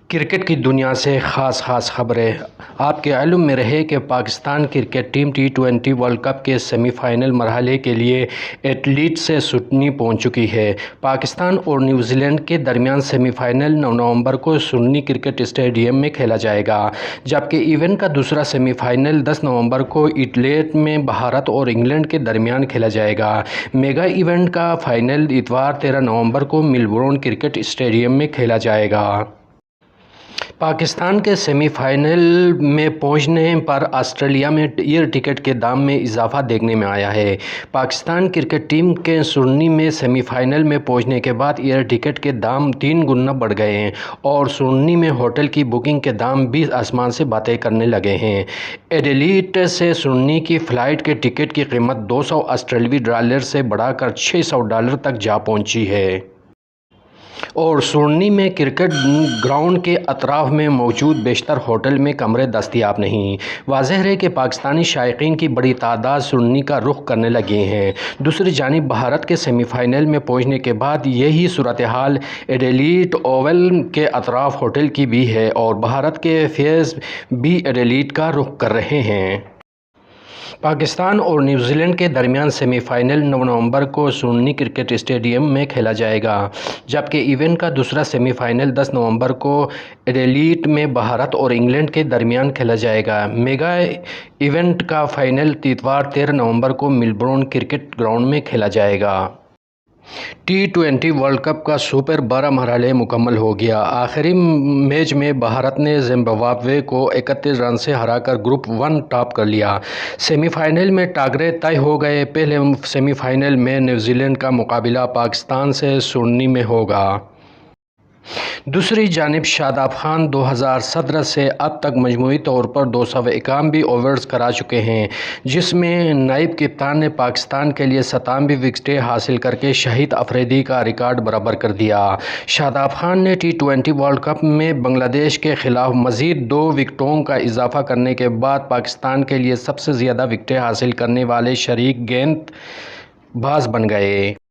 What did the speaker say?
Cricket کی دنیا سے خاص خبریں آپ کے علم میں رہے کہ Pakistan cricket team T20 world cup کے سیمی فائنل مرحلے کے لیے ایڈیلیڈ سے سڈنی پہنچ چکی ہے۔ پاکستان اور نیوزی لینڈ کے درمیان سیمی فائنل 9 نومبر کو سڈنی کرکٹ اسٹیڈیم میں کھیلا جائے گا، جبکہ ایونٹ کا دوسرا سیمی فائنل 10 نومبر کو ایڈیلیڈ میں بھارت اور انگلینڈ کے درمیان کھیلا جائے گا۔ میگا ایونٹ کا فائنل اتوار 13 نومبر کو میلبورن کرکٹ اسٹیڈیم میں کھیلا جائے گا۔ پاکستان کے سیمی فائنل میں پہنچنے پر آسٹریلیا میں ایئر ٹکٹ کے دام میں اضافہ دیکھنے میں آیا ہے۔ پاکستان کرکٹ ٹیم کے سڈنی میں سیمی فائنل میں پہنچنے کے بعد ایئر ٹکٹ کے دام 3 گنا بڑھ گئے ہیں اور سڈنی میں ہوٹل کی بکنگ کے دام بھی آسمان سے باتیں کرنے لگے ہیں۔ ایڈیلیڈ سے سڈنی کی فلائٹ کے ٹکٹ کی قیمت $200 سے بڑھ کر $600 تک جا پہنچی ہے۔ اور سڈنی میں کرکٹ گراؤنڈ کے اطراف میں موجود بیشتر ہوٹل میں کمرے دستیاب نہیں۔ واضح ہے کہ پاکستانی شائقین کی بڑی تعداد سڈنی کا رخ کرنے لگی ہے۔ دوسری جانب بھارت کے سیمی فائنل میں پہنچنے کے بعد یہی صورتحال ایڈیلیڈ اوول کے اطراف ہوٹل کی بھی ہے اور بھارت کے فینس بھی ایڈیلیڈ کا رخ کر رہے ہیں۔ پاکستان اور نیوزی لینڈ کے درمیان سیمی فائنل 9 نومبر کو سڈنی کرکٹ اسٹیڈیم میں کھیلا جائے گا، جبکہ ایونٹ کا دوسرا سیمی فائنل 10 نومبر کو ایڈیلیڈ میں بھارت اور انگلینڈ کے درمیان کھیلا جائے گا۔ میگا ایونٹ کا فائنل اتوار 13 نومبر کو میلبورن کرکٹ گراؤنڈ میں کھیلا جائے گا۔ T20 ورلڈ کپ کا سپر 12 مرحلہ مکمل ہو گیا۔ آخری میچ میں بھارت نے زمبابوے کو 31 رن سے ہرا کر گروپ 1 ٹاپ کر لیا۔ سیمی فائنل میں ٹاکرے طے ہو گئے۔ پہلے سیمی فائنل میں نیوزی لینڈ کا مقابلہ پاکستان سے سڈنی میں ہوگا۔ دوسری جانب شاداب خان 2017 سے اب تک مجموعی طور پر 291 اوورز کرا چکے ہیں، جس میں نائب کپتان نے پاکستان کے لیے 97 وکٹیں حاصل کرکے شاہد افریدی کا ریکارڈ برابر کر دیا۔ شاداب خان نے T20 ورلڈ کپ میں بنگلہ دیش کے خلاف مزید 2 وکٹوں کا اضافہ کرنے کے بعد پاکستان کے لیے سب سے زیادہ وکٹیں حاصل کرنے والے شریک گیند باز بن گئے۔